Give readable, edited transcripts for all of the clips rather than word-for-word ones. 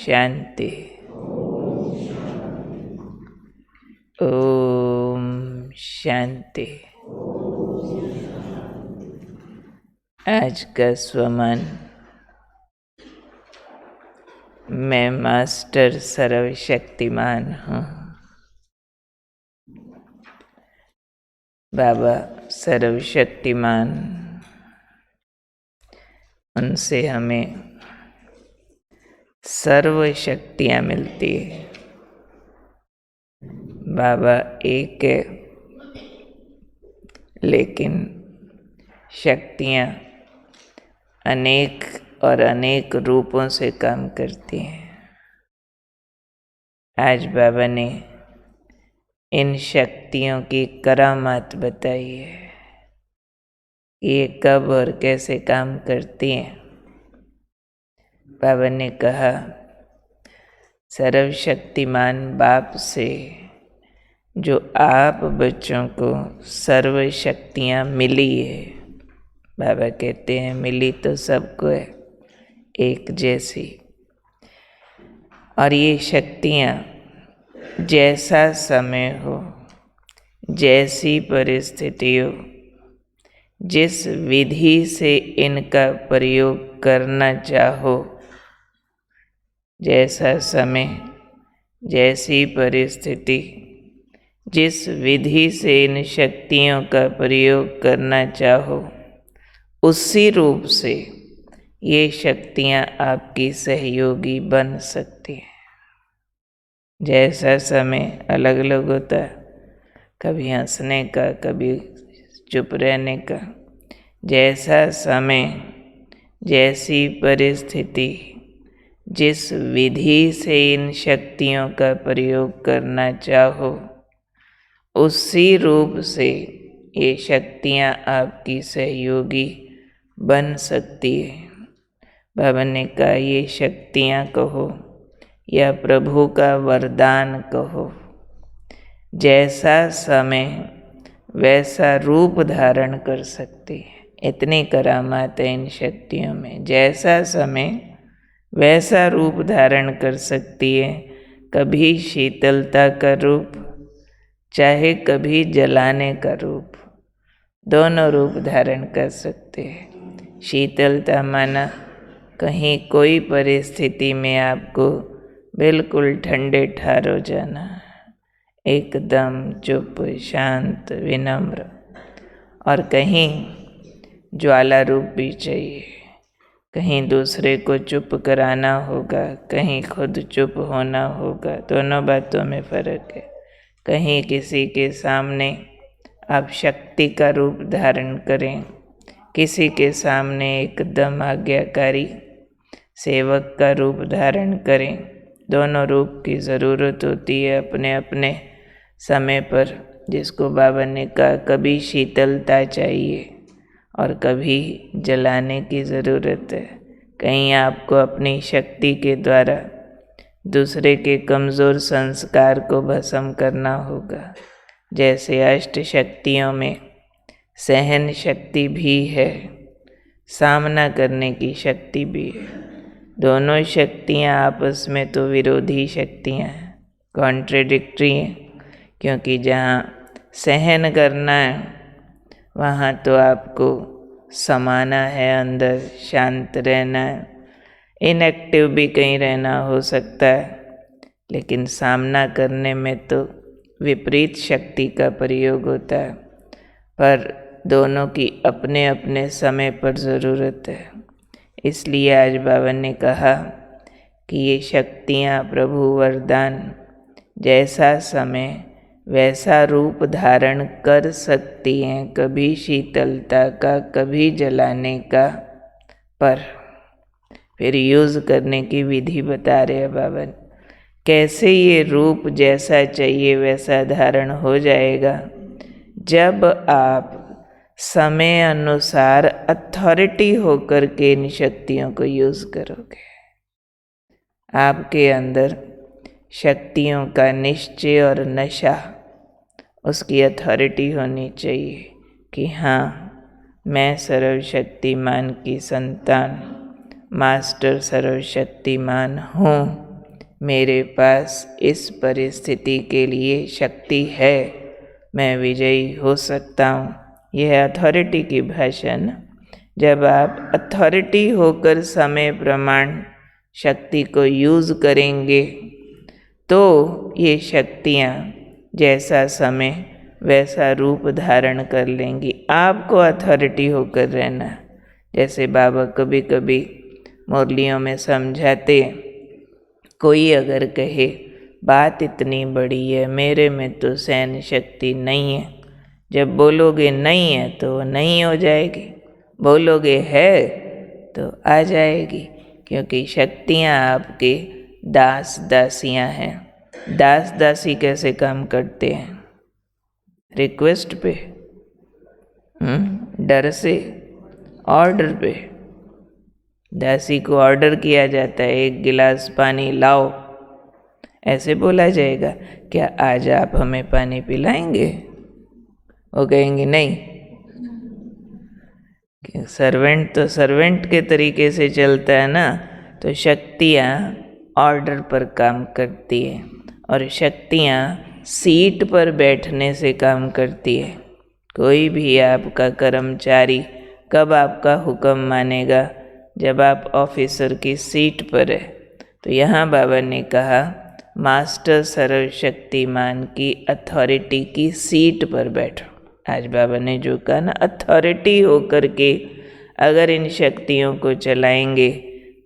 शांति। ओम शांति। आज का स्वमान, मैं मास्टर सर्वशक्तिमान हूँ। बाबा सर्वशक्तिमान, उनसे हमें सर्व शक्तियाँ मिलती है। बाबा एक है, लेकिन शक्तियाँ अनेक और अनेक रूपों से काम करती हैं। आज बाबा ने इन शक्तियों की करामात बताई है, ये कब और कैसे काम करती हैं। बाबा ने कहा, सर्वशक्तिमान बाप से जो आप बच्चों को सर्व शक्तियाँ मिली है। बाबा कहते हैं मिली तो सबको है, एक जैसी। और ये शक्तियाँ जैसा समय हो, जैसी परिस्थिति हो, जिस विधि से इनका प्रयोग करना चाहो, जैसा समय, जैसी परिस्थिति, जिस विधि से इन शक्तियों का प्रयोग करना चाहो, उसी रूप से ये शक्तियाँ आपकी सहयोगी बन सकती हैं। जैसा समय अलग अलग होता है, कभी हंसने का, कभी चुप रहने का। जैसा समय, जैसी परिस्थिति, जिस विधि से इन शक्तियों का प्रयोग करना चाहो, उसी रूप से ये शक्तियाँ आपकी सहयोगी बन सकती है। बाबा ने कहा, ये शक्तियाँ कहो या प्रभु का वरदान कहो, जैसा समय वैसा रूप धारण कर सकती है। इतनी करामात है इन शक्तियों में। जैसा समय वैसा रूप धारण कर सकती है। कभी शीतलता का रूप, चाहे कभी जलाने का रूप, दोनों रूप धारण कर सकते हैं। शीतलता माना कहीं कोई परिस्थिति में आपको बिल्कुल ठंडे ठार हो जाना, एकदम चुप, शांत, विनम्र। और कहीं ज्वाला रूप भी चाहिए, कहीं दूसरे को चुप कराना होगा, कहीं खुद चुप होना होगा। दोनों बातों में फर्क है। कहीं किसी के सामने आप शक्ति का रूप धारण करें, किसी के सामने एकदम आज्ञाकारी सेवक का रूप धारण करें। दोनों रूप की ज़रूरत होती है अपने अपने समय पर। जिसको बाबा ने कहा, कभी शीतलता चाहिए और कभी जलाने की ज़रूरत है। कहीं आपको अपनी शक्ति के द्वारा दूसरे के कमज़ोर संस्कार को भस्म करना होगा। जैसे अष्ट शक्तियों में सहन शक्ति भी है, सामना करने की शक्ति भी है। दोनों शक्तियाँ आपस में तो विरोधी शक्तियाँ हैं, कॉन्ट्रेडिक्टरी हैं। क्योंकि जहाँ सहन करना है, वहाँ तो आपको समाना है, अंदर शांत रहना है, इनएक्टिव भी कहीं रहना हो सकता है। लेकिन सामना करने में तो विपरीत शक्ति का प्रयोग होता है। पर दोनों की अपने अपने समय पर ज़रूरत है। इसलिए आज बाबा ने कहा कि ये शक्तियाँ प्रभु वरदान जैसा समय वैसा रूप धारण कर सकती हैं। कभी शीतलता का, कभी जलाने का। पर फिर यूज़ करने की विधि बता रहे हैं बाबा। कैसे ये रूप जैसा चाहिए वैसा धारण हो जाएगा, जब आप समय अनुसार अथॉरिटी होकर के इन शक्तियों को यूज़ करोगे। आपके अंदर शक्तियों का निश्चय और नशा, उसकी अथॉरिटी होनी चाहिए कि हाँ, मैं सर्वशक्तिमान की संतान, मास्टर सर्वशक्तिमान हूँ। मेरे पास इस परिस्थिति के लिए शक्ति है, मैं विजयी हो सकता हूँ। यह अथॉरिटी की भाषा ना। जब आप अथॉरिटी होकर समय प्रमाण शक्ति को यूज़ करेंगे तो ये शक्तियाँ जैसा समय वैसा रूप धारण कर लेंगी। आपको अथॉरिटी होकर रहना। जैसे बाबा कभी कभी मुरलियों में समझाते हैं, कोई अगर कहे बात इतनी बड़ी है, मेरे में तो सहन शक्ति नहीं है, जब बोलोगे नहीं है तो वो नहीं हो जाएगी, बोलोगे है तो आ जाएगी। क्योंकि शक्तियाँ आपके दास दासियाँ हैं। दास दासी कैसे काम करते हैं? रिक्वेस्ट पे, डर से, ऑर्डर पे। दासी को ऑर्डर किया जाता है, 1 गिलास पानी लाओ, ऐसे बोला जाएगा, क्या आज आप हमें पानी पिलाएंगे? वो कहेंगे नहीं। सर्वेंट तो सर्वेंट के तरीके से चलता है ना। तो शक्तियाँ ऑर्डर पर काम करती है और शक्तियाँ सीट पर बैठने से काम करती है। कोई भी आपका कर्मचारी कब आपका हुक्म मानेगा? जब आप ऑफिसर की सीट पर है। तो यहाँ बाबा ने कहा मास्टर सर्वशक्तिमान की अथॉरिटी की सीट पर बैठो। आज बाबा ने जो कहा ना, अथॉरिटी होकर के अगर इन शक्तियों को चलाएंगे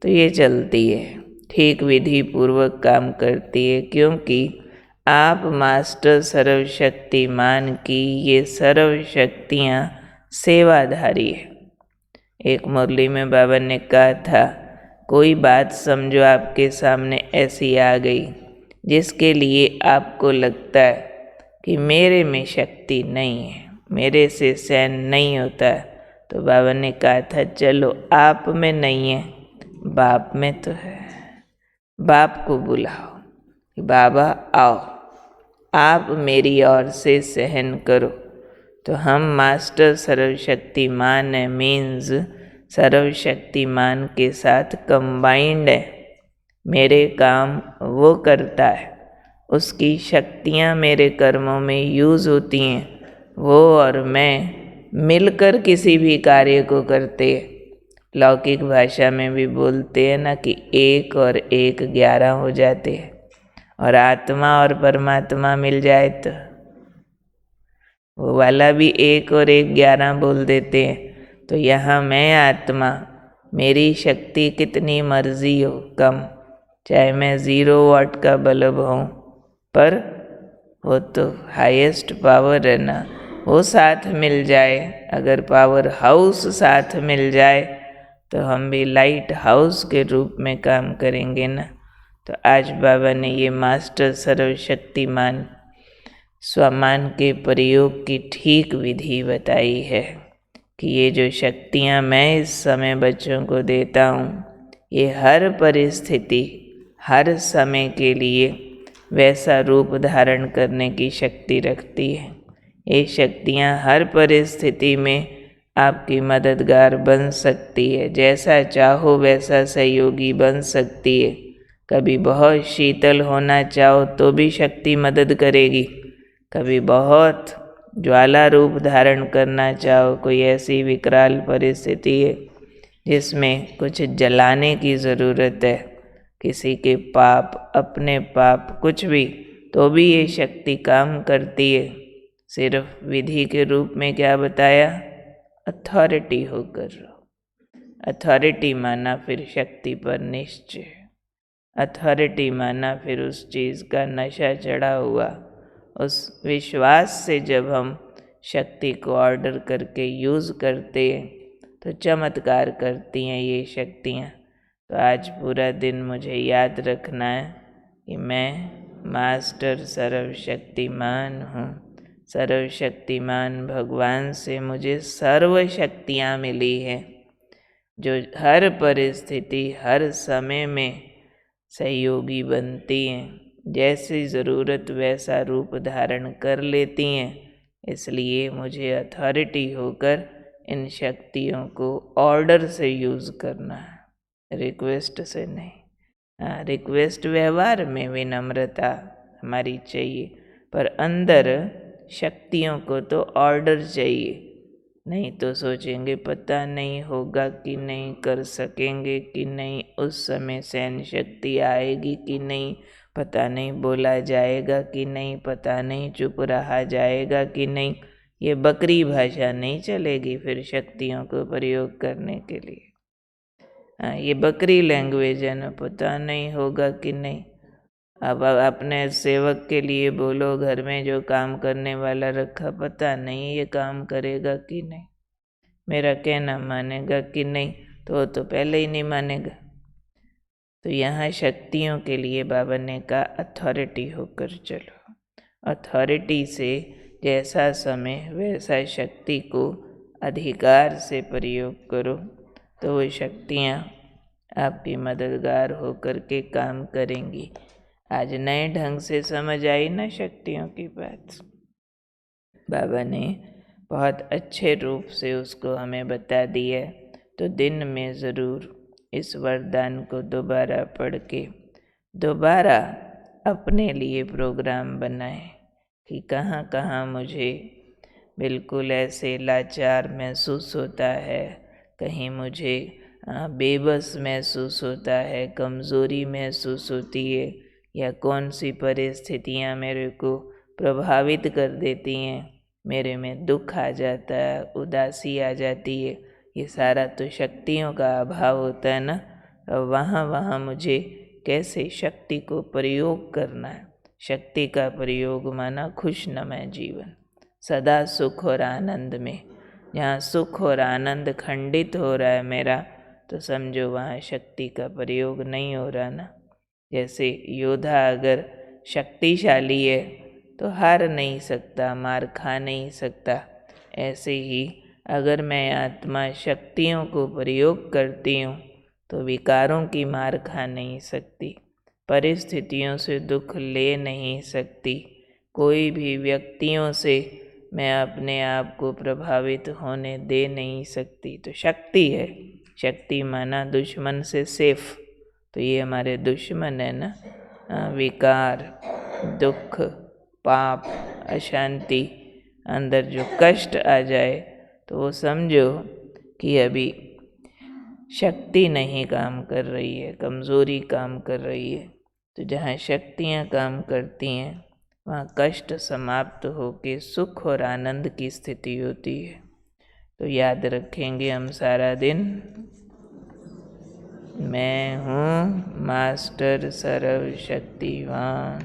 तो ये चलती है, ठीक विधि पूर्वक काम करती है। क्योंकि आप मास्टर सर्वशक्तिमान की ये सर्व शक्तियाँ सेवाधारी है। एक मुरली में बाबा ने कहा था, कोई बात समझो आपके सामने ऐसी आ गई जिसके लिए आपको लगता है कि मेरे में शक्ति नहीं है, मेरे से सहन नहीं होता है, तो बाबा ने कहा था चलो आप में नहीं है, बाप में तो है। बाप को बुलाओ कि बाबा आओ, आप मेरी ओर से सहन करो। तो हम मास्टर सर्वशक्तिमान है, मीन्स सर्वशक्तिमान के साथ कंबाइंड है। मेरे काम वो करता है, उसकी शक्तियाँ मेरे कर्मों में यूज़ होती हैं। वो और मैं मिलकर किसी भी कार्य को करते हैं। लौकिक भाषा में भी बोलते हैं ना कि 1 और 1 11 हो जाते हैं। और आत्मा और परमात्मा मिल जाए तो वो वाला भी 1 और 1 11 बोल देते हैं। तो यहाँ मैं आत्मा, मेरी शक्ति कितनी मर्जी हो कम, चाहे मैं 0 वाट का बल्ब हूँ, पर वो तो हाईएस्ट पावर है ना। वो साथ मिल जाए, अगर पावर हाउस साथ मिल जाए तो हम भी लाइट हाउस के रूप में काम करेंगे ना। तो आज बाबा ने ये मास्टर सर्वशक्तिमान स्वमान के प्रयोग की ठीक विधि बताई है कि ये जो शक्तियाँ मैं इस समय बच्चों को देता हूँ, ये हर परिस्थिति हर समय के लिए वैसा रूप धारण करने की शक्ति रखती है। ये शक्तियाँ हर परिस्थिति में आपकी मददगार बन सकती है, जैसा चाहो वैसा सहयोगी बन सकती है। कभी बहुत शीतल होना चाहो तो भी शक्ति मदद करेगी, कभी बहुत ज्वाला रूप धारण करना चाहो, कोई ऐसी विकराल परिस्थिति है जिसमें कुछ जलाने की ज़रूरत है, किसी के पाप, अपने पाप, कुछ भी, तो भी ये शक्ति काम करती है। सिर्फ विधि के रूप में क्या बताया? अथॉरिटी होकर रहो। अथॉरिटी माना फिर शक्ति पर निश्चय, अथॉरिटी माना फिर उस चीज़ का नशा चढ़ा हुआ। उस विश्वास से जब हम शक्ति को ऑर्डर करके यूज़ करते हैं तो चमत्कार करती हैं ये शक्तियाँ। तो आज पूरा दिन मुझे याद रखना है कि मैं मास्टर सर्वशक्तिमान हूँ। सर्वशक्तिमान भगवान से मुझे सर्व शक्तियाँ मिली हैं जो हर परिस्थिति हर समय में सहयोगी बनती हैं, जैसी ज़रूरत वैसा रूप धारण कर लेती हैं। इसलिए मुझे अथॉरिटी होकर इन शक्तियों को ऑर्डर से यूज़ करना है, रिक्वेस्ट से नहीं। रिक्वेस्ट व्यवहार में विनम्रता हमारी चाहिए, पर अंदर शक्तियों को तो ऑर्डर चाहिए। नहीं तो सोचेंगे पता नहीं होगा कि नहीं, कर सकेंगे कि नहीं, उस समय सहन शक्ति आएगी कि नहीं, पता नहीं बोला जाएगा कि नहीं, पता नहीं चुप रहा जाएगा कि नहीं। ये बकरी भाषा नहीं चलेगी फिर शक्तियों को प्रयोग करने के लिए। ये बकरी लैंग्वेज है ना, पता नहीं होगा कि नहीं। अब अपने सेवक के लिए बोलो, घर में जो काम करने वाला रखा, पता नहीं ये काम करेगा कि नहीं, मेरा कहना मानेगा कि नहीं, तो पहले ही नहीं मानेगा। तो यहाँ शक्तियों के लिए बाबा ने कहा अथॉरिटी होकर चलो। अथॉरिटी से जैसा समय वैसा शक्ति को अधिकार से प्रयोग करो, तो वो शक्तियाँ आपकी मददगार होकर के काम करेंगी। आज नए ढंग से समझ आई ना शक्तियों की बात। बाबा ने बहुत अच्छे रूप से उसको हमें बता दिया। तो दिन में ज़रूर इस वरदान को दोबारा पढ़ के दोबारा अपने लिए प्रोग्राम बनाएं कि कहाँ कहाँ मुझे बिल्कुल ऐसे लाचार महसूस होता है, कहीं मुझे बेबस महसूस होता है, कमज़ोरी महसूस होती है, या कौन सी परिस्थितियाँ मेरे को प्रभावित कर देती हैं, मेरे में दुख आ जाता है, उदासी आ जाती है। ये सारा तो शक्तियों का अभाव होता है ना। वहाँ मुझे कैसे शक्ति को प्रयोग करना है। शक्ति का प्रयोग माना खुशनुमा जीवन, सदा सुख और आनंद में। जहाँ सुख और आनंद खंडित हो रहा है मेरा, तो समझो वहाँ शक्ति का प्रयोग नहीं हो रहा ना। जैसे योद्धा अगर शक्तिशाली है तो हार नहीं सकता, मार खा नहीं सकता, ऐसे ही अगर मैं आत्मा शक्तियों को प्रयोग करती हूँ तो विकारों की मार खा नहीं सकती, परिस्थितियों से दुख ले नहीं सकती, कोई भी व्यक्तियों से मैं अपने आप को प्रभावित होने दे नहीं सकती। तो शक्ति है, शक्ति माना दुश्मन से सेफ। तो ये हमारे दुश्मन है ना, विकार, दुख, पाप, अशांति, अंदर जो कष्ट आ जाए तो वो समझो कि अभी शक्ति नहीं काम कर रही है, कमज़ोरी काम कर रही है। तो जहाँ शक्तियाँ काम करती हैं वहाँ कष्ट समाप्त होके सुख और आनंद की स्थिति होती है। तो याद रखेंगे हम सारा दिन, मैं हूँ मास्टर सर्वशक्तिवान।